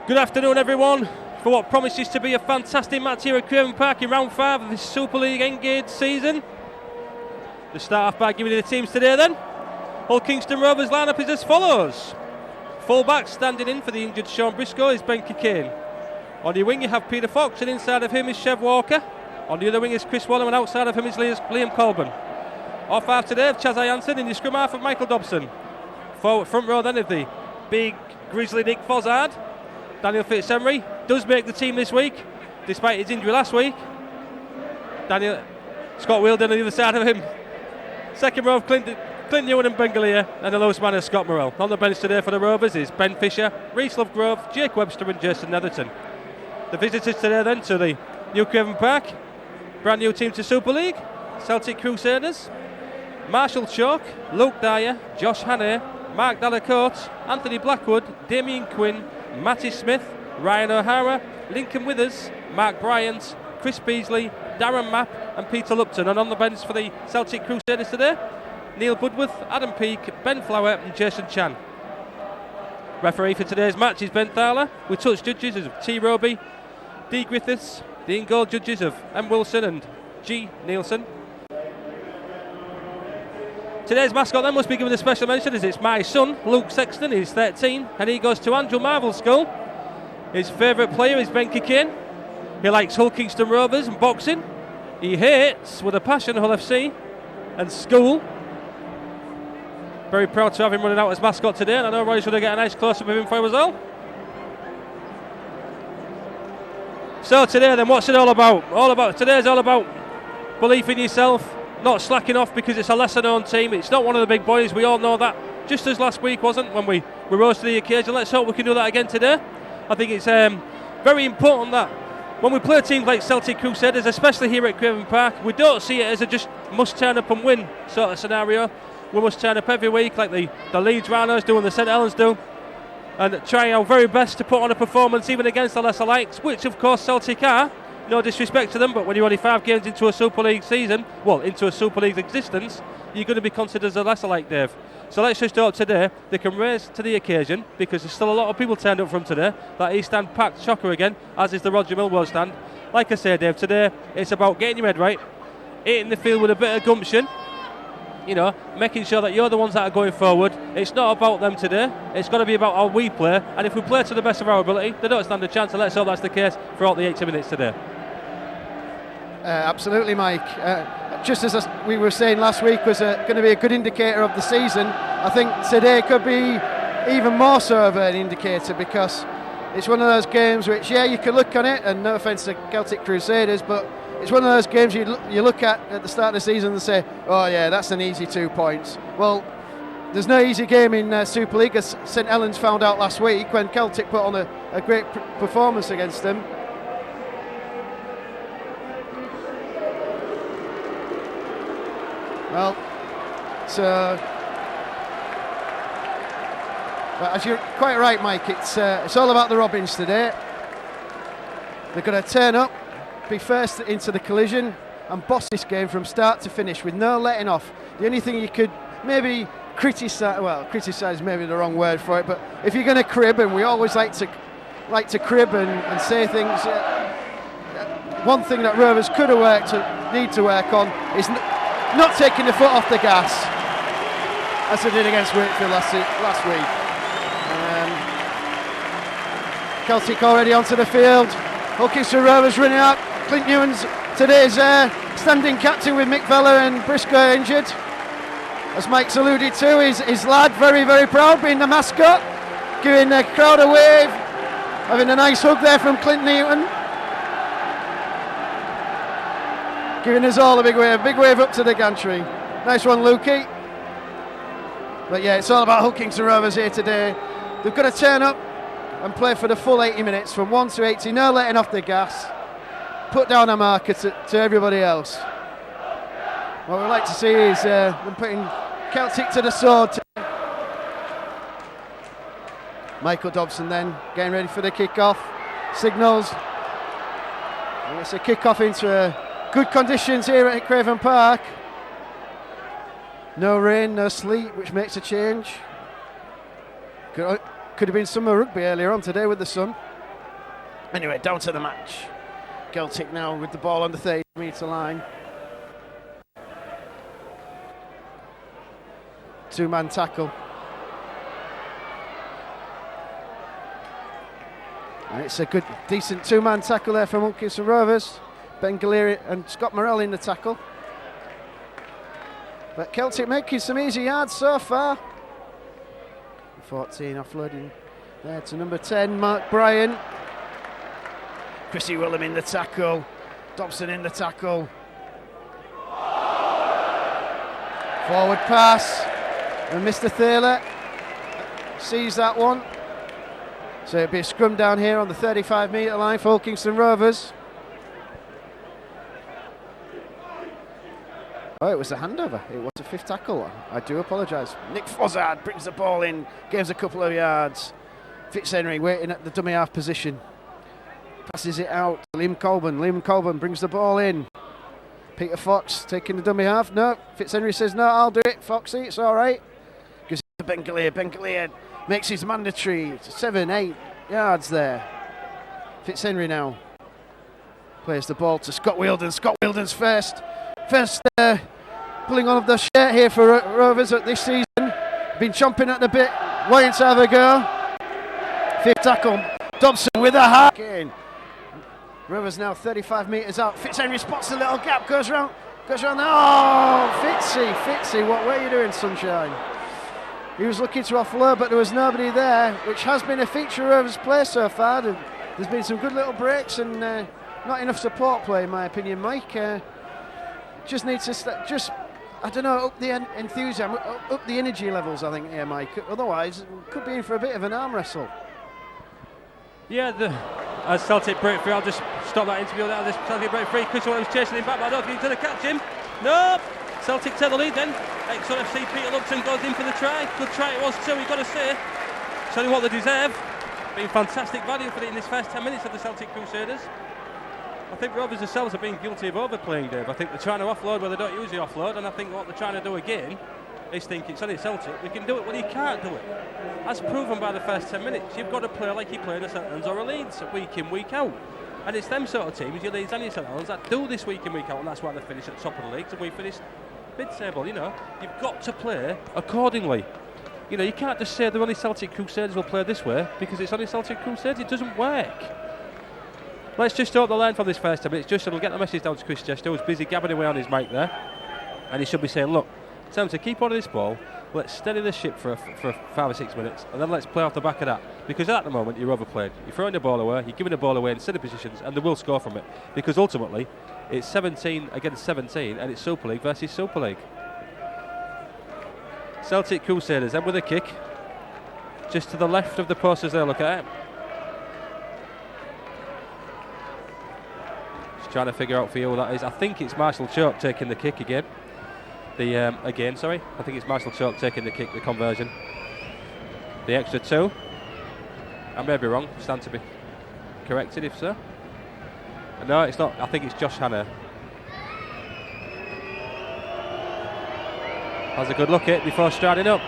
Good afternoon, everyone, for what promises to be a fantastic match here at Craven Park in round 5 of this Super League Engage season. To start off by giving you the teams today then. Hull Kingston Rovers lineup is as follows. Full back standing in for the injured Sean Briscoe is Ben Kikane. On the wing you have Peter Fox, and inside of him is Chev Walker. On the other wing is Chris Wallum, and outside of him is Liam Colburn. Off half today of Chaz Jansen, in the scrum half of Michael Dobson. Forward front row then of the big grizzly Nick Fozzard. Daniel Fitzhenry does make the team this week, despite his injury last week. Scott Wheeldon on the other side of him. Second row of Clint Ewan and Bengalia, and the lowest man is Scott Morrell. On the bench today for the Rovers is Ben Fisher, Reece Lovegrove, Jake Webster and Jason Netherton. The visitors today then to the New Craven Park, brand new team to Super League, Celtic Crusaders. Marshall Chalk, Luke Dyer, Josh Hannay, Mark Delacote, Anthony Blackwood, Damien Quinn, Matty Smith, Ryan O'Hara, Lincoln Withers, Mark Bryant, Chris Beasley, Darren Mapp and Peter Lupton. And on the bench for the Celtic Crusaders today, Neil Budworth, Adam Peake, Ben Flower and Jason Chan. Referee for today's match is Ben Thaler, with touch judges of T. Roby, D. Griffiths, the in-goal judges of M. Wilson and G. Nielsen. Today's mascot then must be given a special mention, as it's my son, Luke Sexton. He's 13 and he goes to Andrew Marvel School. His favourite player is Ben Kikane. He likes Hull Kingston Rovers and boxing. He hates, with a passion, Hull FC and school. Very proud to have him running out as mascot today, and I know Roy's going to get a nice close-up of him for him as well. So today then, what's it all about? Today's all about belief in yourself, not slacking off because it's a lesser known team. It's not one of the big boys, we all know that, just as last week wasn't when we rose to the occasion. Let's hope we can do that again today. I think it's very important that when we play teams like Celtic Crusaders, especially here at Craven Park, we don't see it as a just must turn up and win sort of scenario. We must turn up every week like the Leeds Rhinos do and the St Helens do, and try our very best to put on a performance even against the lesser lights, which of course Celtic are. No disrespect to them, but when you're only 5 games into a Super League season, well, into a Super League existence, you're going to be considered as a lesser like Dave. So let's just hope today they can raise to the occasion, because there's still a lot of people turned up from today. That East Stand packed shocker again, as is the Roger Millwall stand. Like I say, Dave, today it's about getting your head right, hitting the field with a bit of gumption, you know, making sure that you're the ones that are going forward. It's not about them today, it's got to be about how we play, and if we play to the best of our ability, they don't stand a chance, and let's hope that's the case throughout the 80 minutes today. Absolutely, Mike. Just as we were saying last week was going to be a good indicator of the season, I think today could be even more so of an indicator, because it's one of those games which, yeah, you can look on it, and no offence to Celtic Crusaders, but it's one of those games you look at the start of the season and say, oh yeah, that's an easy 2 points. Well, there's no easy game in Super League, as St Helens found out last week when Celtic put on a great performance against them. Well, so, but as you're quite right, Mike, it's all about the Robins today. They're going to turn up, be first into the collision, and boss this game from start to finish with no letting off. The only thing you could maybe criticise maybe the wrong word for it, but if you're going to crib, and we always like to crib and say things, one thing that Rovers could have need to work on is not taking the foot off the gas, as they did against Wakefield last week. Celtic already onto the field. Hull Kingston Rovers running out. Clint Ewan's today's standing captain with Mick Vella and Briscoe injured. As Mike's alluded to, his lad very, very proud being the mascot, giving the crowd a wave, having a nice hug there from Clint Newton. Giving us all a big wave up to the gantry. Nice one, Lukey. But yeah, it's all about Hull Kingston Rovers here today. They've got to turn up and play for the full 80 minutes from 1 to 80, no letting off the gas. Put down a marker to everybody else. What we'd like to see is them putting Celtic to the sword today. Michael Dobson then getting ready for the kick-off. Signals. And it's a kick-off into good conditions here at Craven Park. No rain, no sleet, which makes a change. Could have been summer rugby earlier on today with the sun. Anyway, down to the match. Celtic now with the ball on the 30-metre line. Two-man tackle. And it's a good, decent two-man tackle there from Wilkinson Rovers. Ben Galleri and Scott Morrell in the tackle. But Celtic making some easy yards so far. 14 offloading there to number 10, Mark Bryant. Chrissy Willem in the tackle. Dobson in the tackle. Forward pass. And Mr. Thaler sees that one. So it'll be a scrum down here on the 35-metre line for Kingston Rovers. Oh, it was a handover. It was a fifth tackle. I do apologise. Nick Fozzard brings the ball in, gives a couple of yards. Fitzhenry waiting at the dummy half position. Passes it out to Liam Colburn. Liam Colburn brings the ball in. Peter Fox taking the dummy half. No, Fitzhenry says, no, I'll do it, Foxy, it's all right. Gives it to Ben Galleri. Ben Galleri makes his mandatory 7-8 yards there. Fitzhenry now plays the ball to Scott Wheeldon. Scott Wheeldon's first pulling on the shirt here for Rovers at this season. Been chomping at the bit, waiting to have a go. Fifth tackle, Dobson with a hack in. Rovers now 35 metres out. Fitzhenry spots a little gap, goes round there. Oh, Fitzy, what were you doing, Sunshine? He was looking to offload, but there was nobody there, which has been a feature of Rovers' play so far. There's been some good little breaks and not enough support play, in my opinion, Mike. Just needs to I don't know, up the enthusiasm, up the energy levels, I think, here, Mike. Otherwise, could be in for a bit of an arm wrestle. Yeah, as Celtic break free, I'll just stop that interview there. Celtic break free. Chris was chasing him back, but I don't think he's going to catch him. No! Celtic take the lead then. Ex-FC Peter Lupton goes in for the try. Good try it was too, you've got to say. Showing what they deserve. Been fantastic value for it in this first 10 minutes of the Celtic Crusaders. I think Rovers themselves have been guilty of overplaying, Dave. I think they're trying to offload where they don't use the offload, and I think what they're trying to do again is think it's only Celtic. We can do it when you can't do it. As proven by the first 10 minutes, you've got to play like you play in a St Helens or a Leeds week in, week out. And it's them sort of teams, your Leeds and your St Helens, that do this week in, week out, and that's why they finish at the top of the league, and we finished mid-table, you know. You've got to play accordingly. You know, you can't just say the only Celtic Crusaders will play this way because it's only Celtic Crusaders. It doesn't work. Let's just hope they learn from this first 10 minutes. Just so we'll get the message down to Chris Chester, who's busy gabbing away on his mic there. And he should be saying, look, tell him to keep on this ball, let's steady the ship for 5 or 6 minutes, and then let's play off the back of that. Because at the moment, you're overplayed. You're throwing the ball away, you're giving the ball away in silly positions, and they will score from it. Because ultimately, it's 17 against 17, and it's Super League versus Super League. Celtic Crusaders then with a kick. Just to the left of the post as they look at it. Just trying to figure out for you who that is. I think it's Marshall Choke taking the kick again. I think it's Marshall Choke taking the kick, the conversion. The extra 2. I may be wrong, stand to be corrected if so. No, it's not. I think it's Josh Hanna. Has a good look at it before striding up.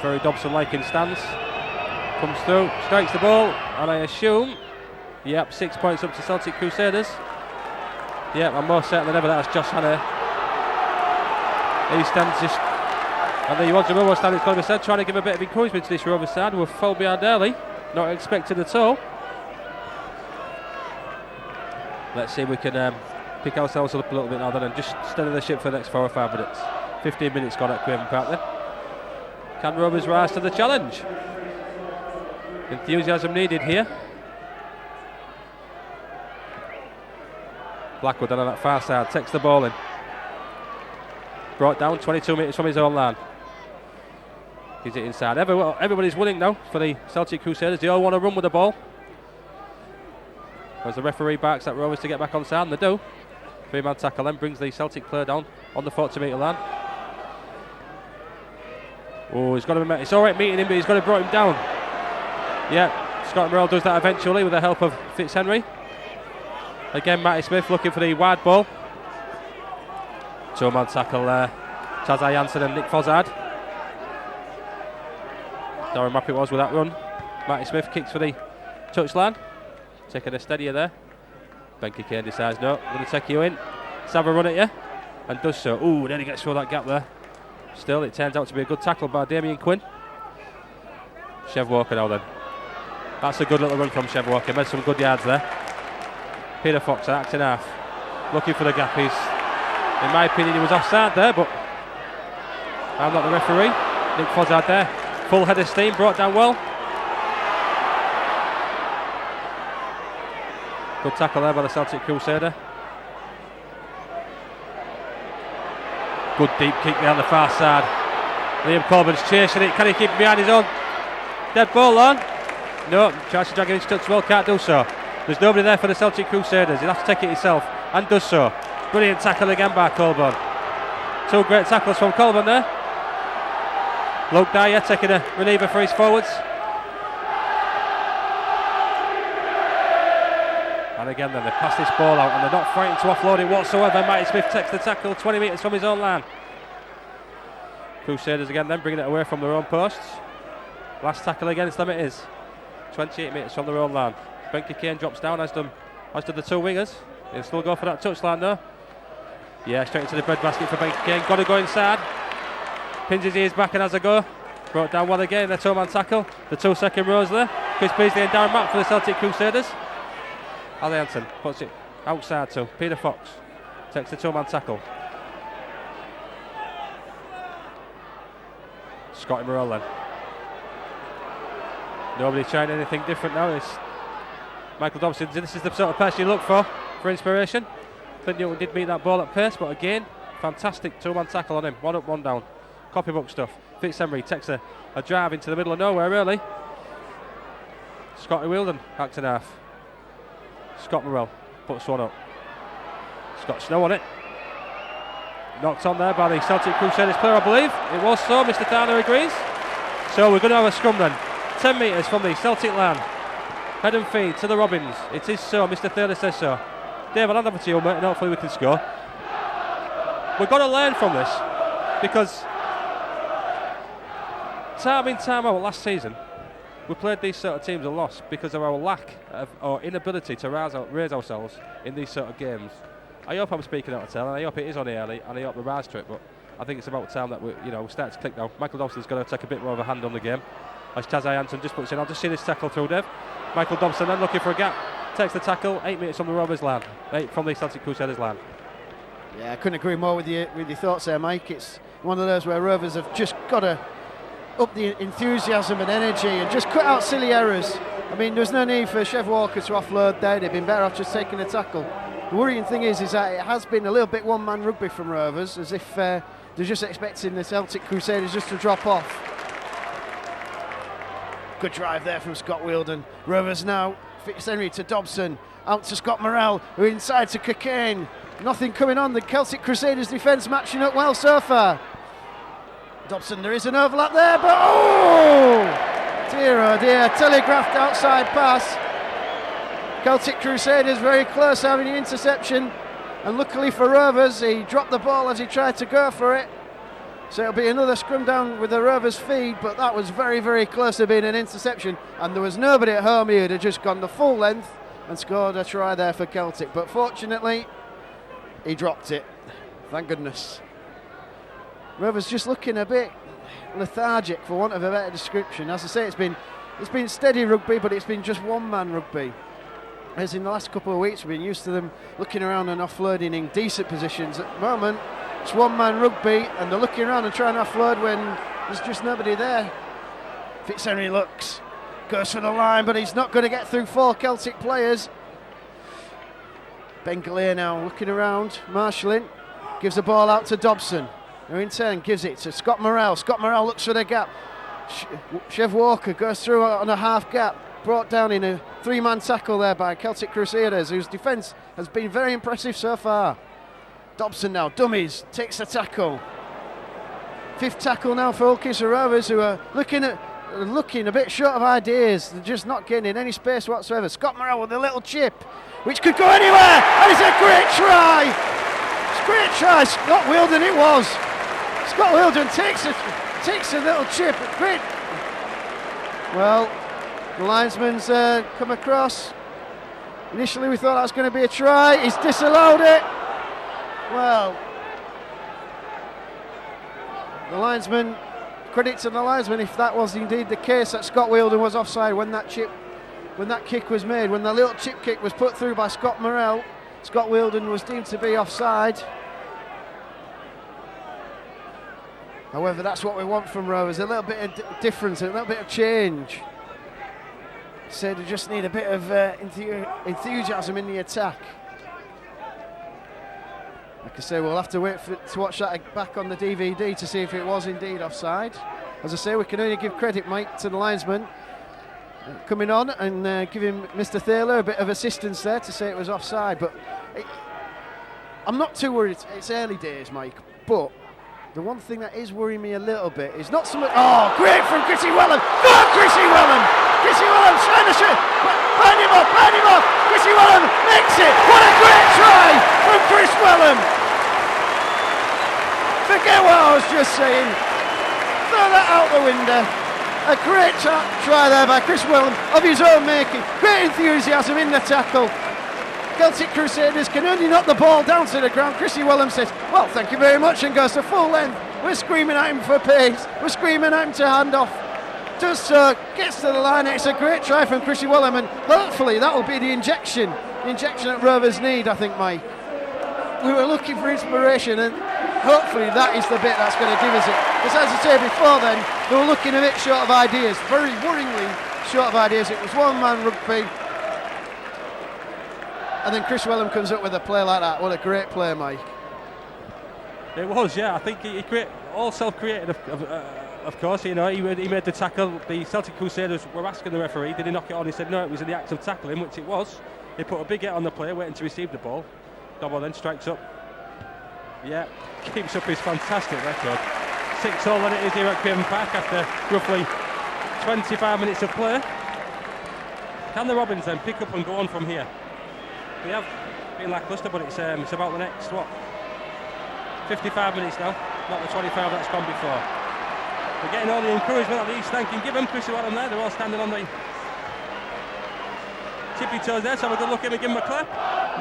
Very Dobson-like in stance. Comes through, strikes the ball, and I assume, 6 points up to Celtic Crusaders. I'm more certain than ever that's Josh Hanna. He stands just, and there you want Jamal standing, it's got to be said, trying to give a bit of encouragement to this Rovers side who have fallen behind early. Not expected at all. Let's see if we can pick ourselves up a little bit now then and just steady the ship for the next 4 or 5 minutes. 15 minutes gone at Craven Park then. Can Rovers rise to the challenge? Enthusiasm needed here. Blackwood then on that far side takes the ball in. Brought down 22 metres from his own line. Gives it inside. Everybody's winning now for the Celtic Crusaders. They all want to run with the ball. As the referee barks at Rovers to get back on side, and they do. 3-man tackle then brings the Celtic player down on the 40-metre line. Oh, he's got to be met. It's all right meeting him, but he's got to brought him down. Scott Morrell does that eventually with the help of Fitzhenry. Again, Matty Smith looking for the wide ball. 2-man tackle Chazai Janssen and Nick Fozzard. Darren Mappy was with that run. Matty Smith kicks for the touchline. Taking a steadier there. Benke Kane decides, no, I'm going to take you in. Let's have a run at you. And does so. Ooh, then he gets through that gap there. Still, it turns out to be a good tackle by Damien Quinn. Chev Walker now then. That's a good little run from Chev Walker. Made some good yards there. Peter Fox acting half. Looking for the gap. In my opinion, he was offside there, but I'm not the referee. Nick Fozzard there. Full head of steam, brought down well. Good tackle there by the Celtic Crusader. Good deep kick down the far side. Liam Corbyn's chasing it. Can he keep it behind his own dead ball on? No, tries to drag it into touch, well, can't do so. There's nobody there for the Celtic Crusaders. He'll have to take it himself, and does so. Brilliant tackle again by Colburn. Two great tackles from Colburn there. Luke Dyer taking a reliever for his forwards. And again then, they pass this ball out and they're not frightened to offload it whatsoever. Matty Smith takes the tackle 20 metres from his own line. Crusaders again then, bringing it away from their own posts. Last tackle against them it is. 28 metres from their own line. Benke Kane drops down, as do the two wingers. He'll still go for that touchline though. Yeah, straight into the breadbasket for Benke Kane. Got to go inside. Pins his ears back and has a go. Brought down one again, the two-man tackle. The 2 second rows there. Chris Beasley and Darren Mack for the Celtic Crusaders. Ali Hansen puts it outside to Peter Fox. Takes the 2-man tackle. Scotty Morrell then. Nobody trying anything different now. It's Michael Dobson. This is the sort of person you look for inspiration. Clint Newton did meet that ball at pace, but again, fantastic 2-man tackle on him. 1 up, 1 down. Copybook stuff. Fitzhenry takes a drive into the middle of nowhere, really. Scotty Wheeldon acting half. Scott Morrell puts one up. Scott Snow on it. Knocked on there by the Celtic Crusaders player, I believe. It was so, Mr. Tarner agrees. So we're going to have a scrum then. 10 metres from the Celtic line. Head and feed to the Robins. It is so, Mr. Thaler says so. Dave, I'll hand over to you, mate, and hopefully we can score. We've got to learn from this, because time in, time out last season, we played these sort of teams and lost because of our lack of, or inability to raise ourselves in these sort of games. I hope I'm speaking out of turn, and I hope it is on early, and I hope the rise to it, but I think it's about time that we start to click now. Michael Dobson's got to take a bit more of a hand on the game. As Chaz Hansen just puts in, I'll just see this tackle through, Dave. Michael Dobson then looking for a gap, takes the tackle, 8 metres from the Rovers line, 8 from the Celtic Crusaders line. Yeah, I couldn't agree more with your thoughts there, Mike. It's one of those where Rovers have just got to up the enthusiasm and energy and just cut out silly errors. I mean, there's no need for Chev Walker to offload there. They've been better off just taking a tackle. The worrying thing is that it has been a little bit one-man rugby from Rovers, as if they're just expecting the Celtic Crusaders just to drop off. Good drive there from Scott Wheeldon. Rovers now, Fitzhenry to Dobson, out to Scott Morrell, who inside to Cockayne. Nothing coming on. The Celtic Crusaders defence matching up well so far. Dobson, there is an overlap there, but oh dear, telegraphed outside pass. Celtic Crusaders very close having the interception, and luckily for Rovers, he dropped the ball as he tried to go for it. So it'll be another scrum down with the Rovers feed, but that was very, very close to being an interception, and there was nobody at home here who'd have just gone the full length and scored a try there for Celtic, but fortunately he dropped it, thank goodness. Rovers just looking a bit lethargic, for want of a better description. As I say, it's been steady rugby, but it's been just one-man rugby. As in the last couple of weeks, we've been used to them looking around and offloading in decent positions. At the moment, it's one-man rugby, and they're looking around and trying to offload when there's just nobody there. Fitzhenry looks, goes for the line, but he's not going to get through 4 Celtic players. Ben Galea now looking around, marshalling, gives the ball out to Dobson, who in turn gives it to Scott Morrell. Scott Morrell looks for the gap. Chev Walker goes through on a half gap, brought down in a 3-man tackle there by Celtic Crusaders, whose defence has been very impressive so far. Dobson now, dummies, takes the tackle. 5th tackle now for Ulkis Rovers, who are looking a bit short of ideas. They're just not getting in any space whatsoever. Scott Morrell with a little chip, which could go anywhere, and it's a great try! It's a great try, Scott Wheeldon it was. Scott Wheeldon takes a little chip, great. Well, The linesman's come across. Initially we thought that was going to be a try. He's disallowed it. Well, the linesman, credit to the linesman if that was indeed the case, that Scott Wielden was offside when that kick was made, when the little chip kick was put through by Scott Morrell. Scott Wielden was deemed to be offside. However, that's what we want from Rovers, a little bit of difference, a little bit of change. So they just need a bit of enthusiasm in the attack. Like I say, we'll have to wait to watch that back on the DVD to see if it was indeed offside. As I say, we can only give credit, Mike, to the linesman coming on and giving Mr. Thaler a bit of assistance there to say it was offside. But I'm not too worried. It's early days, Mike. But the one thing that is worrying me a little bit is not so much. Oh, great from Chrissy Wellham! Go on, Chrissy Wellham! Chrissy Wellham trying to shoot. Burn him off! Chrissy Wellham makes it! What a great try from Chris Wellham! Forget what I was just saying. Throw that out the window. A great try there by Chris Wellham of his own making. Great enthusiasm in the tackle. Celtic Crusaders can only knock the ball down to the ground. Chrissy Wellham says, well, thank you very much, and goes to full length. We're screaming at him for pace. We're screaming at him to hand off. Does so, gets to the line. It's a great try from Chrissy Wellham, and hopefully that will be the injection that Rovers need, I think, Mike. We were looking for inspiration, and hopefully that is the bit that's going to give us it. Because as I said before then, they were looking a bit short of ideas, very worryingly short of ideas. It was one-man rugby. And then Chris Wellham comes up with a play like that. What a great play, Mike. It was, yeah. I think he all self-created, of course. You know, he made the tackle. The Celtic Crusaders were asking the referee, did he knock it on? He said no, it was in the act of tackling, which it was. He put a big hit on the player, waiting to receive the ball. Dobbo then strikes up. Yeah, keeps up his fantastic record. 6-all than it is here at Craven Park after roughly 25 minutes of play. Can the Robins then pick up and go on from here? We have been lacklustre, but it's about the next, 55 minutes now, not the 25 that's gone before. We're getting all the encouragement at the East End can give them. Chrissy Wellham there, they're all standing on the tippy toes there, so have a good look at him and give him a clap.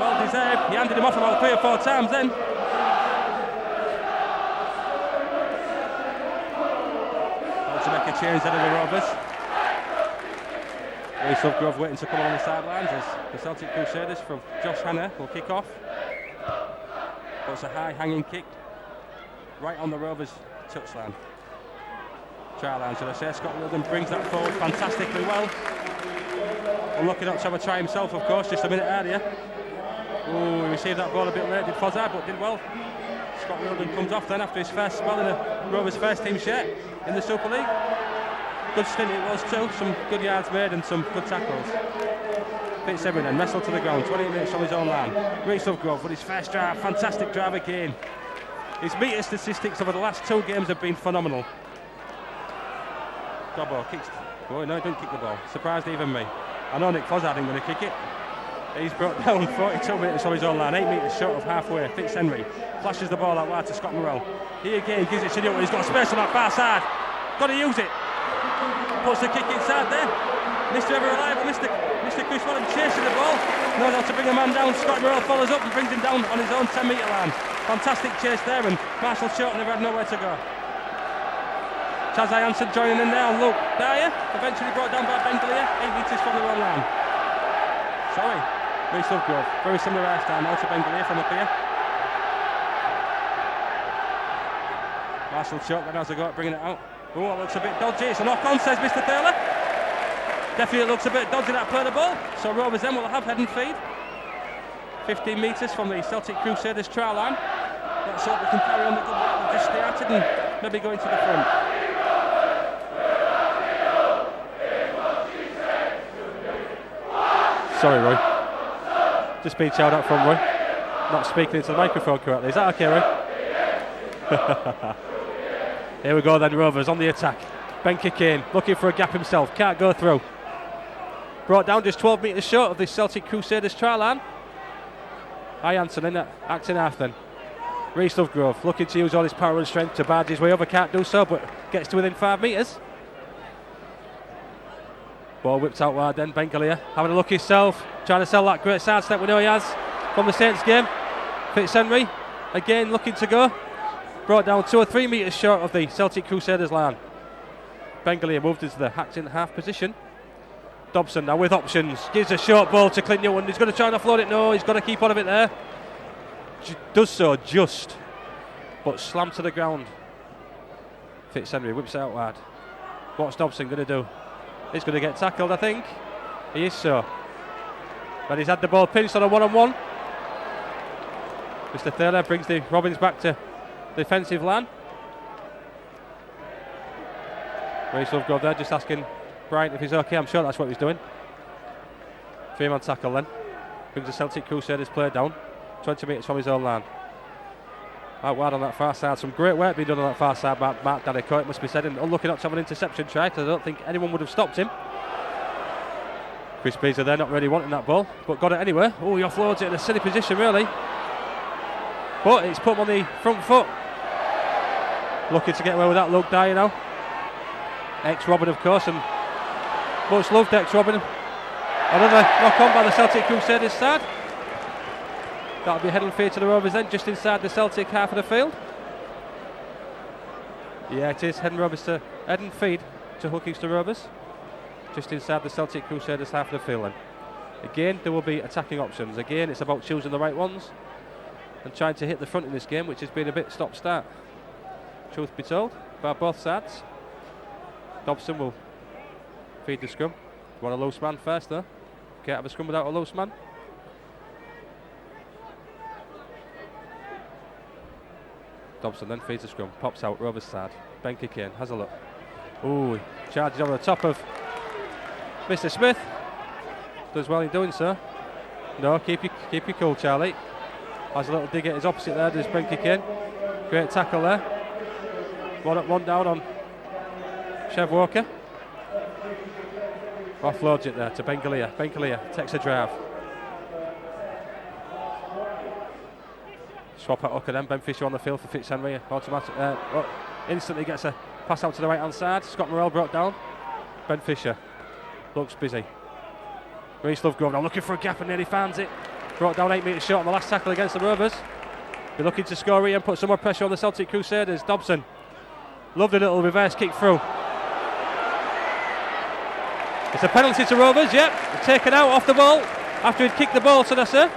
Well deserved. He handed him off about 3 or 4 times then. To make a change out of the Rovers. Reece Lovegrove waiting to come on the sidelines as the Celtic Crusaders from Josh Hanna will kick off. But it's a high hanging kick right on the Rovers touchline. Try line, should I say. Scott Wielden brings that forward fantastically well. Unlucky not to have a try himself, of course, just a minute earlier. Ooh, he received that ball a bit late, did Fozzard, but did well. Scott Wielden comes off then after his first spell in the Rovers first team shirt in the Super League. Good stint it was too, some good yards made and some good tackles. Fitz everything, wrestled to the ground, 28 minutes from his own line. Reece Lovegrove with his first drive, fantastic drive again. His metre statistics over the last 2 games have been phenomenal. Dobbo kicks, oh no, he didn't kick the ball, surprised even me. I know Nick Fozzard isn't going to kick it. He's brought down 42 minutes from his own line, 8 metres short of halfway. Fitz Henry flashes the ball out wide to Scott Morrell. He again gives it to Newton, he's got space on that far side. Got to use it. Puts the kick inside there. Mr. Ever Reliable, Mr. Chris Wellham chasing the ball. No, to bring a man down. Scott Morrell follows up and brings him down on his own 10 metre line. Fantastic chase there, and Marshall Short never had nowhere to go. Chaz Jansen joining in there, and Luke Dyer eventually brought down by Ben Gleer, 8 metres from the wrong line. Sorry, Reece Lovegrove, very similar hairstyle now to Ben Gleer from up here. Marshall Short then has a go at bringing it out. Oh, it looks a bit dodgy. It's a knock-on, says Mr. Thaler. Definitely looks a bit dodgy that play the ball. So Rovers then will have head and feed. 15 metres from the Celtic Crusaders try line. Let's hope we can carry on the good work we've just started and maybe go into the front. Sorry, Roy. Just being shouted out from Roy. Not speaking into the microphone correctly. Is that okay, Roy? Here we go then, Rovers on the attack. Ben Kane looking for a gap himself, can't go through. Brought down just 12 metres short of the Celtic Crusaders try line. Jansen in that acting half then. Reece Lovegrove looking to use all his power and strength to barge his way over, can't do so, but gets to within 5 metres. Ball whipped out wide then. Bengalia having a look himself, trying to sell that great sidestep we know he has from the Saints game. Fitzhenry again looking to go. Brought down 2 or 3 metres short of the Celtic Crusaders line. Bengalia moved into the hacked in half position. Dobson now with options. Gives a short ball to Clint Newton. He's going to try and offload it. No, he's got to keep on of it there. Does so just, but slammed to the ground. Fitzhenry whips it out wide. What's Dobson going to do? He's going to get tackled, I think. He is so. But he's had the ball pinched on a one-on-one. Mr. Thaler brings the Robins back to defensive line. Reece Lovegrove there just asking Bryant if he's okay. I'm sure that's what he's doing. 3-man tackle then. Brings the Celtic Crusaders player down. 20 metres from his own line. Out wide on that far side. Some great work being done on that far side by Mark Danico, it must be said. And unlucky not to have an interception try, because I don't think anyone would have stopped him. Chris Beasley there not really wanting that ball, but got it anyway. Oh, he offloads it in a silly position really. But it's put him on the front foot. Looking to get away with that. Luke Dyer now. Ex-Robin of course, and much loved ex-Robin. Another knock on by the Celtic Crusaders side. That'll be heading free to the Rovers then, just inside the Celtic half of the field. Yeah, it is heading feed to Hull Kingston Rovers. Just inside the Celtic Crusaders half of the field then. Again, there will be attacking options. Again, it's about choosing the right ones and trying to hit the front in this game, which has been a bit stop-start. Truth be told, by both sides. Dobson will feed the scrum. Want a loose man first though. Can't have a scrum without a loose man. Dobson then feeds the scrum, pops out, Rovers side. Ben Kane has a look. Ooh, charges over the top of Mr. Smith. Does well in doing so. No, keep your cool, Charlie. Has a little dig at his opposite there, does Ben Kane. Great tackle there. One down on Chev Walker. Offloads it there to Bengalia. Bengalia takes a drive. Swap at Hooker then. Ben Fisher on the field for Fitzhenry. Automatic. Instantly gets a pass out to the right hand side. Scott Morrell brought down. Ben Fisher looks busy. Reece Lovegrove now looking for a gap and nearly finds it. Brought down 8 metres short on the last tackle against the Rovers. Be looking to score here and put some more pressure on the Celtic Crusaders. Dobson. Lovely little reverse kick through. It's a penalty to Rovers, yep. Taken out off the ball after he'd kicked the ball, should I say?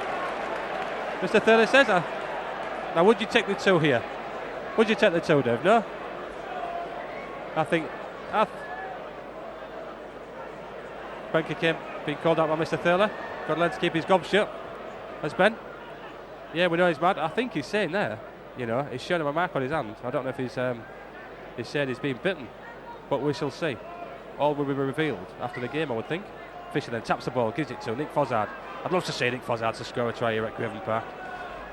Mr. Thaler says, now would you take the 2 here? Would you take the 2, Dave? No? I think Benke came being called out by Mr. Thaler. Got to learn to keep his gob shut. Has Ben? Yeah, we know he's mad. I think he's saying there, he's showing him a mark on his hand. I don't know if he's saying he's been bitten, but we shall see. All will be revealed after the game, I would think. Fisher then taps the ball, gives it to Nick Fozzard. I'd love to see Nick Fozzard to score a try here at Craven Park.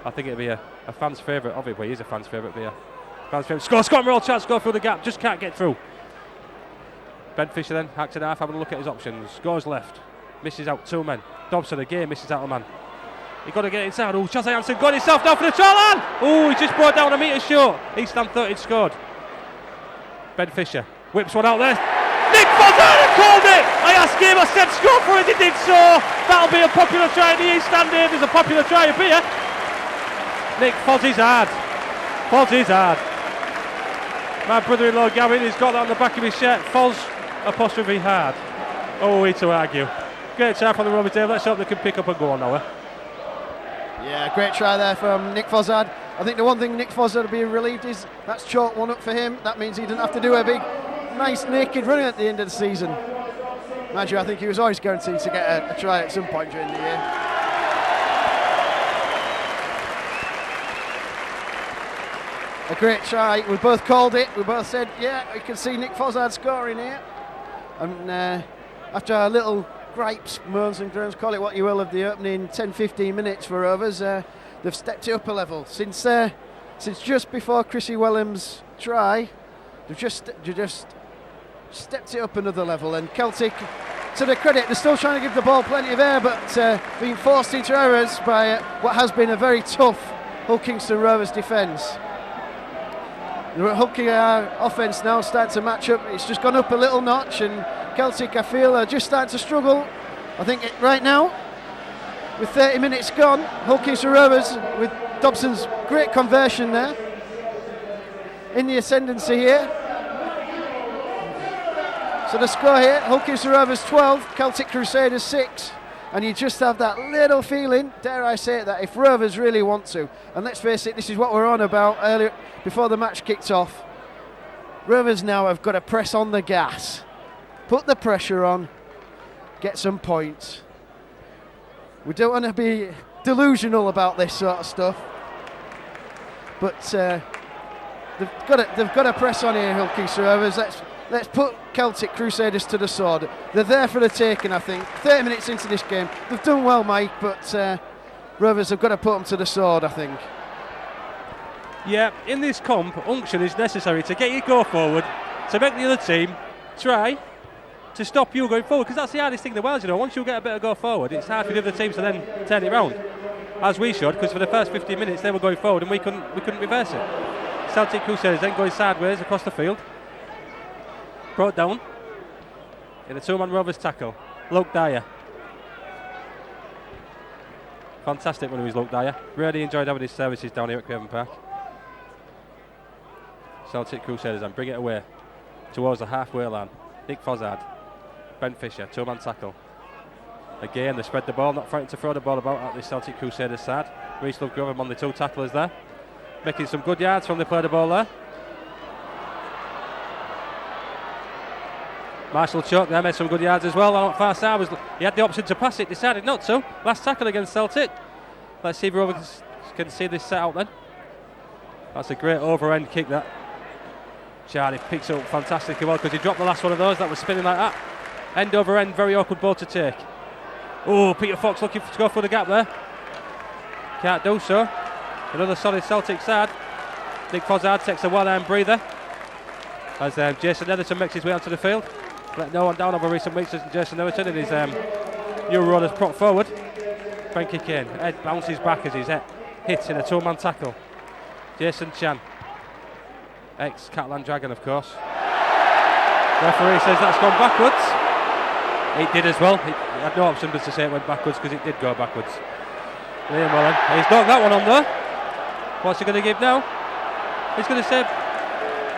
I think it'd be a fan's favourite of it. Well, he is a fan's favourite. Be a fan's favourite. Score! Scott Morrell chance to go through the gap, just can't get through. Ben Fisher then hacks it half, having a look at his options. Goes left, misses out 2 men. Dobson again misses out a man. He got to get inside. Oh, Chaz Hansen got himself down for the try line. Oh, he just brought down a metre short. East Ham 30 scored. Ben Fisher whips one out there. Nick Fozzard called it! I asked him, I said score for it, he did so! That'll be a popular try in the East Stand here. There's a popular try up here. Nick Fozzie's hard. Fozzie's hard. My brother-in-law Gavin, he's got that on the back of his shirt. Foz apostrophe hard. Oh, we to argue. Great try from the Rovers there. Let's hope they can pick up and go on now. Yeah, great try there from Nick Fozzard. I think the one thing Nick Fozzard will be relieved is that's chalk one up for him. That means he didn't have to do a big nice naked run at the end of the season. Mind you, I think he was always guaranteed to get a try at some point during the year. A great try. We both called it. We both said, yeah, we can see Nick Fozzard scoring here. And after a little gripes, moans and groans, call it what you will, of the opening 10-15 minutes for Rovers, they've stepped it up a level. Since just before Chrissy Wellham's try, they've just stepped it up another level. And Celtic, to their credit, they're still trying to give the ball plenty of air, but being forced into errors by what has been a very tough Hull Kingston Rovers defence. The Hull Kingston offence now starting to match up. It's just gone up a little notch, and Celtic, I feel, are just starting to struggle. I think right now, with 30 minutes gone, Hull Kingston Rovers, with Dobson's great conversion there, in the ascendancy here. So the score here, Hull Kingston Rovers 12, Celtic Crusaders 6. And you just have that little feeling, dare I say it, that if Rovers really want to, and let's face it, this is what we're on about earlier, before the match kicked off, Rovers now have got to press on the gas, put the pressure on, get some points. We don't want to be delusional about this sort of stuff, but they've got to press on here, Hull Kingston Rovers. Let's put Celtic Crusaders to the sword. They're there for the taking, I think. 30 minutes into this game. They've done well, Mike, but Rovers have got to put them to the sword, I think. Yeah, in this comp, unction is necessary to get you go forward, to make the other team try to stop you going forward, because that's the hardest thing in the world, you know. Once you get a bit of go forward, it's hard for the other teams to then turn it round, as we should, because for the first 15 minutes they were going forward and we couldn't reverse it. Celtic Crusaders then going sideways across the field. Brought down in a two-man Rovers tackle. Luke Dyer. Fantastic when he was Luke Dyer. Really enjoyed having his services down here at Craven Park. Celtic Crusaders and bring it away towards the halfway line. Nick Fozzard, Ben Fisher, two-man tackle. Again, they spread the ball, not frightened to throw the ball about at the Celtic Crusaders side. Reece Lovegrove among the two tacklers there. Making some good yards from the play the ball there. Marshall Choke there made some good yards as well. On far side, he had the option to pass it, decided not to. Last tackle against Celtic. Let's see if Rovers can see this set out then. That's a great over-end kick that. Charlie picks it up fantastically well because he dropped the last one of those that was spinning like that. End over end, very awkward ball to take. Oh, Peter Fox looking to go for the gap there. Can't do so. Another solid Celtic side. Nick Fozzard takes a one-arm breather as Jason Netherton makes his way onto the field. Let no one down over recent weeks as Jason Netherton and his new run as prop forward. Frankie Kane, Ed bounces back as he's hit in a two-man tackle. Jason Chan, ex-Catalan Dragon of course. The referee says that's gone backwards. It did as well. He had no option but to say it went backwards because it did go backwards. Liam Mullen, he's knocked that one on there. What's he going to give now? He's going to say...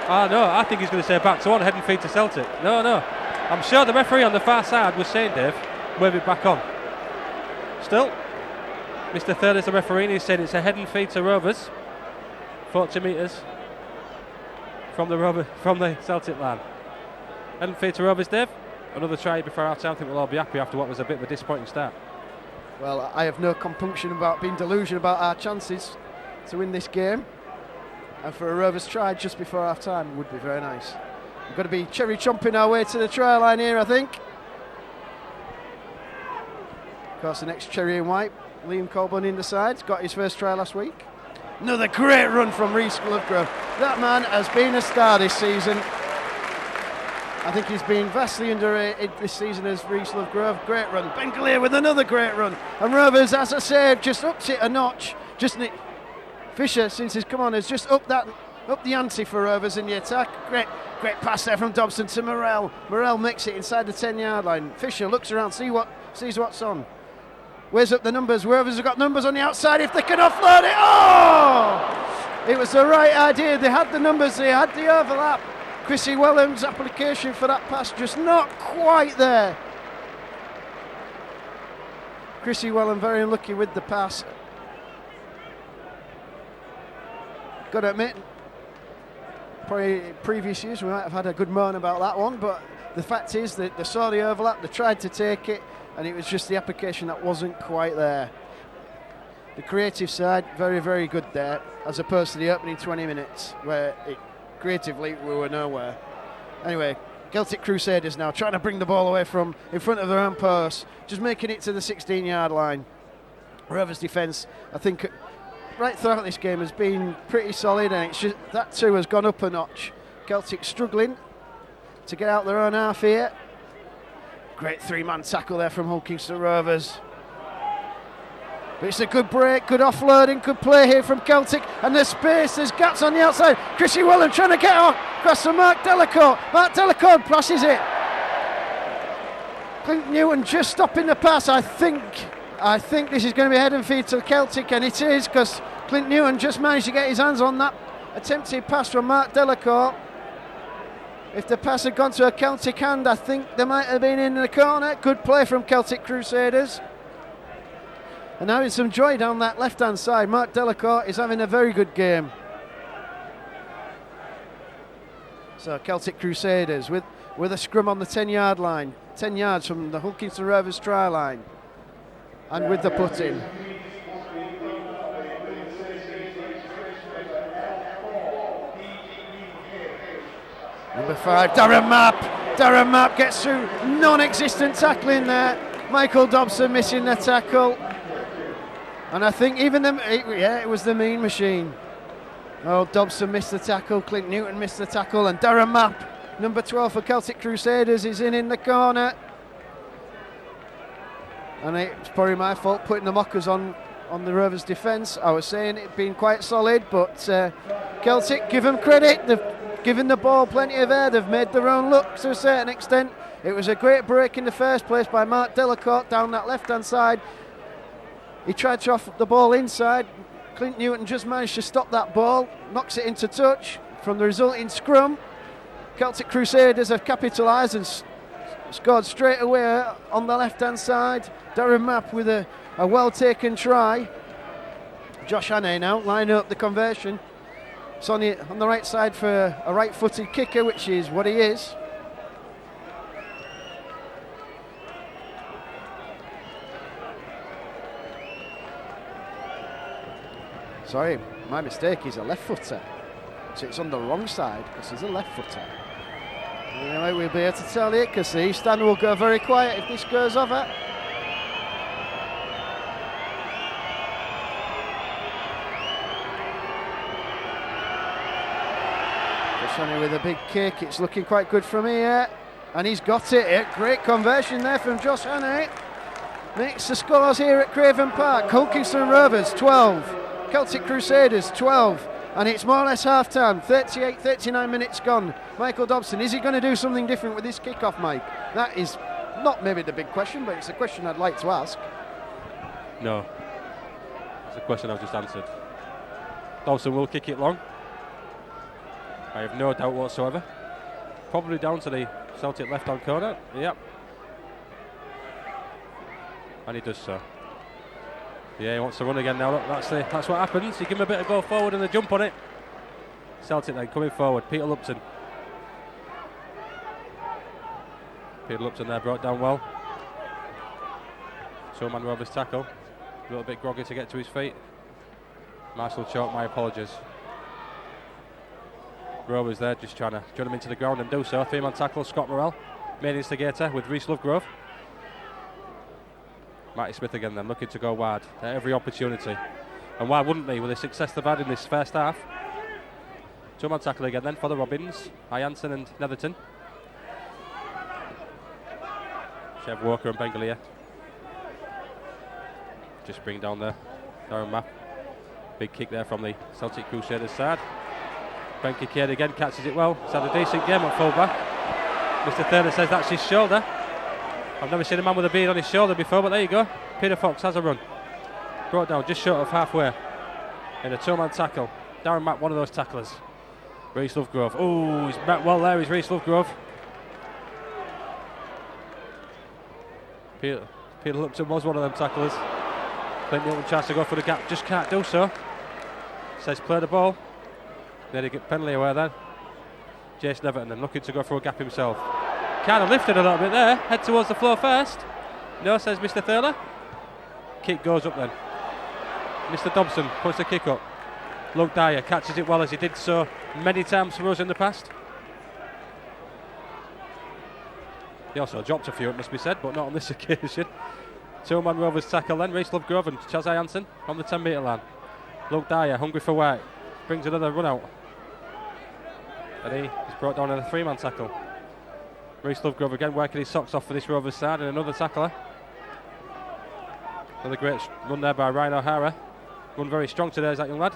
no, I think he's going to say back to one, head and feet to Celtic. No. I'm sure the referee on the far side was saying, Dave, wave it back on. Still, Mr. Thurl is the referee and he's saying it's a head and feet to Rovers. 40 metres from the Celtic line. Head and feet to Rovers, Dave. Another try before half time. I think we'll all be happy after what was a bit of a disappointing start. Well, I have no compunction about being delusional about our chances to win this game. And for a Rovers try just before half time would be very nice. We've got to be cherry chomping our way to the try line here, I think. Of course, the next cherry and white, Liam Colburn in the sides, got his first try last week. Another great run from Reece Lovegrove. That man has been a star this season. I think he's been vastly underrated this season as Reece Lovegrove. Great run. Ben Galea with another great run. And Rovers, as I said, just ups it a notch. Fisher, since he's come on, has just upped the ante for Rovers in the attack. Great pass there from Dobson to Morrell. Morrell makes it inside the 10-yard line. Fisher looks around, sees what's on. Weighs up the numbers. Rovers have got numbers on the outside if they can offload it. Oh! It was the right idea. They had the numbers, they had the overlap. Chrissy Wellham's application for that pass just not quite there. Chrissy Wellham very unlucky with the pass. Got to admit, probably previous years we might have had a good moan about that one, but the fact is that they saw the overlap, they tried to take it, and it was just the application that wasn't quite there. The creative side, very, very good there, as opposed to the opening 20 minutes, where creatively we were nowhere. Anyway, Celtic Crusaders now trying to bring the ball away from in front of their own post, just making it to the 16-yard line. Rovers' defence, I think, right throughout this game has been pretty solid, and it's just, that too has gone up a notch. Celtic struggling to get out their own half here. Great three-man tackle there from Hull Kingston Rovers. But it's a good break, good offloading, good play here from Celtic, and there's space, there's gaps on the outside. Chrissy Wellham trying to get across to Mark Delacourt. Mark Delacourt passes it. Clint Newton just stopping the pass. I think this is going to be head and feet to Celtic, and it is, because Clint Newton just managed to get his hands on that attempted pass from Mark Delacourt. If the pass had gone to a Celtic hand, I think they might have been in the corner. Good play from Celtic Crusaders. And having some joy down that left-hand side. Mark Delacourt is having a very good game. So Celtic Crusaders with a scrum on the 10-yard line. 10 yards from the Hulkinson Rovers try line. And with the put-in. Number 5, Darren Mapp. Darren Mapp gets through non-existent tackling there. Michael Dobson missing the tackle. And I think even it was the mean machine. Oh, Dobson missed the tackle, Clint Newton missed the tackle, and Darren Mapp, number 12 for Celtic Crusaders, is in the corner. And it's probably my fault putting the mockers on the Rovers' defence. I was saying it'd been quite solid, but Celtic, give them credit. They've given the ball plenty of air. They've made their own look to a certain extent. It was a great break in the first place by Mark Delacourt down that left-hand side. He tried to off the ball inside. Clint Newton just managed to stop that ball, knocks it into touch from the resulting scrum. Celtic Crusaders have capitalised and scored straight away on the left-hand side. Darren Mapp with a well-taken try. Josh Hannay now lining up the conversion. It's on the right side for a right-footed kicker, which is what he is. Sorry, my mistake, he's a left footer. So it's on the wrong side because he's a left footer. Anyway, we'll be able to tell you because the East Stand will go very quiet if this goes over. Joshani with a big kick, it's looking quite good from here. And he's got it. Great conversion there from Josh Hannay. Makes the scores here at Craven Park. Hulkinson Rovers 12. Celtic Crusaders 12, and it's more or less half time. 39 minutes gone. Michael Dobson, is he going to do something different with this kick-off, Mike? That is not maybe the big question, but it's a question I'd like to ask. No, it's a question I've just answered. Dobson will kick it long. I have no doubt whatsoever. Probably down to the Celtic left-hand corner. Yep. And he does so. Yeah, he wants to run again now. Look, that's what happens. You give him a bit of go forward and a jump on it. Celtic then coming forward. Peter Lupton. Peter Lupton there brought down well. Two-man Rovers tackle. A little bit groggy to get to his feet. Marshall Chalk, my apologies. Rovers there just trying to join him into the ground and do so. Three-man tackle, Scott Morrell. Main instigator with Rhys Lovegrove. Matty Smith again then, looking to go wide at every opportunity. And why wouldn't they with the success they've had in this first half? Two-man tackle again then for the Robins. Jansen and Netherton. Chev Walker and Bengalia. Just bring down the Darren Mapp. Big kick there from the Celtic Crusaders side. Ben Kincaid again catches it well. He's had a decent game at full-back. Mr. Thaler says that's his shoulder. I've never seen a man with a beard on his shoulder before, but there you go. Peter Fox has a run. Brought down just short of halfway. In a two-man tackle. Darren Mapp, one of those tacklers. Rhys Lovegrove. Oh, he's met well there, is Rhys Lovegrove. Peter Lupton was one of them tacklers. Clint Newton tries to go for the gap, just can't do so. Says play the ball. Nearly get penalty away then. Jason Everton then looking to go for a gap himself. Kind of lifted a little bit there. Head towards the floor first. No, says Mr. Thaler. Kick goes up then. Mr. Dobson puts the kick up. Luke Dyer catches it well as he did so many times for us in the past. He also dropped a few, it must be said, but not on this occasion. Two-man Rovers tackle then. Rhys Lovegrove and Chaz Jansen on the 10-metre line. Luke Dyer hungry for work. Brings another run out. And he is brought down in a three-man tackle. Rhys Lovegrove again working his socks off for this Rovers side, and another tackler. Another great run there by Ryan O'Hara. Run very strong today, is that young lad.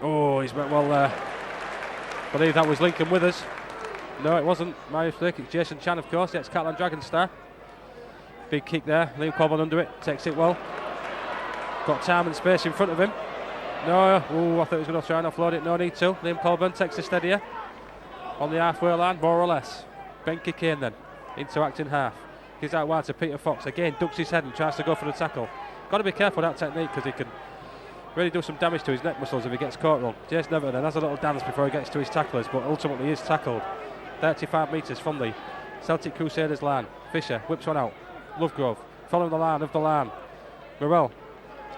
Oh, he's met well there. I believe that was Lincoln Withers. No, it wasn't my mistake. It's Jason Chan, of course, the ex-Catalan Dragon star. Big kick there. Liam Colburn under it, takes it well. Got time and space in front of him. No, I thought he was going to try and offload it. No need to. Liam Colburn takes the steadier on the halfway line, more or less. Benke Kane then into acting half. Gives out wide to Peter Fox. Again, ducks his head and tries to go for the tackle. Got to be careful with that technique because he can really do some damage to his neck muscles if he gets caught wrong. Jason Everton then has a little dance before he gets to his tacklers, but ultimately is tackled. 35 metres from the Celtic Crusaders line. Fisher whips one out. Lovegrove following the line of the line. Morel,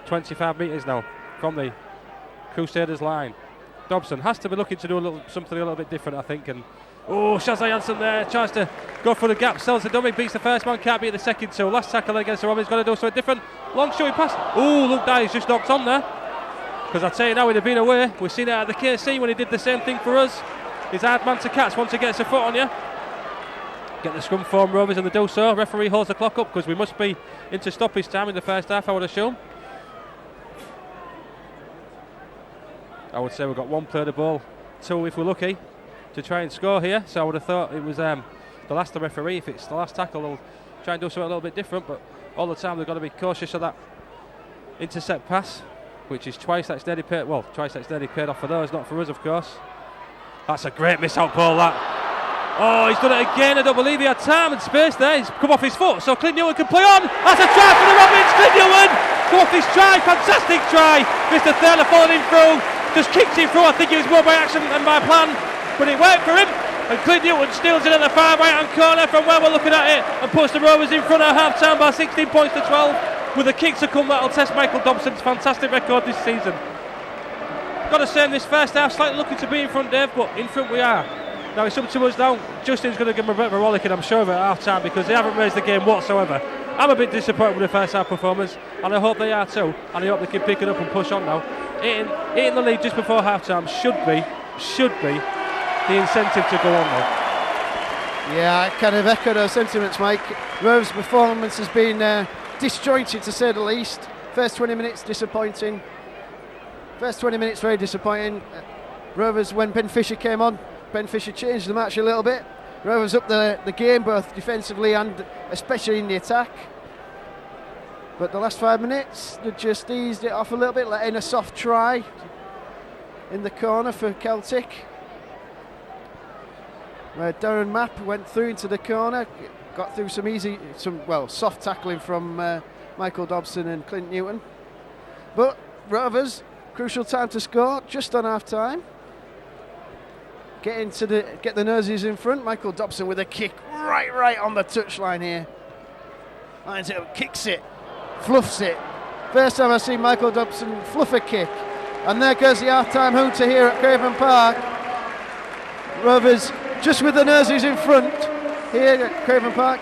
25 metres now from the Crusaders line. Dobson has to be looking to do something a little bit different, I think. And Shazza Janssen there tries to go for the gap. Sells the dummy, beats the first man, can't beat the second two. Last tackle against the Robins, got to do something different. Long showing pass. Luke Dye's just knocked on there. Because I tell you now, he'd have been away. We've seen it at the KC when he did the same thing for us. He's a hard man to catch once he gets a foot on you. Get the scrum form, Rovers, and they do so. Referee holds the clock up because we must be into stoppage time in the first half, I would assume. I would say we've got one player the ball, two if we're lucky, to try and score here. So I would have thought it was the last the referee. If it's the last tackle, they'll try and do something a little bit different. But all the time they've got to be cautious of that intercept pass, which is twice that's nearly paid. Well, twice that's nearly paid off for those, not for us, of course. That's a great miss out ball, that. Oh, he's done it again. I don't believe he had time and space there. He's come off his foot, so Clint Newton can play on. That's a try for the Robins. Clint Newton come off his try. Fantastic try. Mr. Thaler following him through. Just kicks him through. I think it was more by accident than by plan, but it worked for him. And Clint Newton steals it at the far right hand corner from where we're looking at it and puts the Rovers in front at half time by 16 points to 12. With a kick to come, that'll test Michael Dobson's fantastic record this season. Got to say in this first half, slightly looking to be in front, Dave, but in front we are. Now it's up to us now. Justin's going to give him a bit of a rollicking, I'm sure, at half time because they haven't raised the game whatsoever. I'm a bit disappointed with the first half performance, and I hope they are too, and I hope they can pick it up and push on now. Hitting the lead just before half time should be the incentive to go on now. Yeah, I kind of echo those sentiments, Mike. Rove's performance has been disjointed, to say the least. First 20 minutes disappointing. First 20 minutes very disappointing. Rovers, when Ben Fisher came on, Ben Fisher changed the match a little bit. Rovers up the game both defensively and especially in the attack. But the last 5 minutes, they just eased it off a little bit, letting a soft try in the corner for Celtic. Where Darren Mapp went through into the corner, got through some soft tackling from Michael Dobson and Clint Newton. But Rovers, crucial time to score, just on half time. Get the nurses in front. Michael Dobson with a kick right on the touchline here. Lines it up, kicks it, fluffs it. First time I've seen Michael Dobson fluff a kick. And there goes the half-time hooter here at Craven Park. Rovers just with the nurses in front here at Craven Park.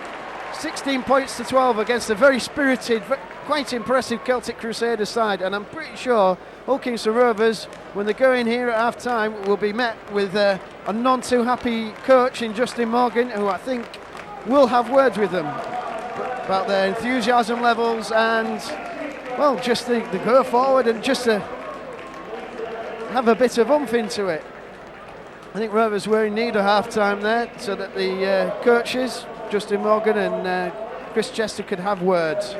16 points to 12 against a very spirited, quite impressive Celtic Crusaders side, and I'm pretty sure Hull Kingston Rovers, when they go in here at half time, will be met with a none too happy coach in Justin Morgan, who I think will have words with them about their enthusiasm levels and, well, just the go forward and just to have a bit of oomph into it. I think Rovers were in need of half time there so that the coaches, Justin Morgan and Chris Chester, could have words.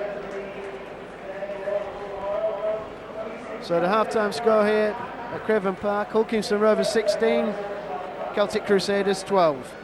So the half-time score here at Craven Park, Hull Kingston Rovers 16, Celtic Crusaders 12.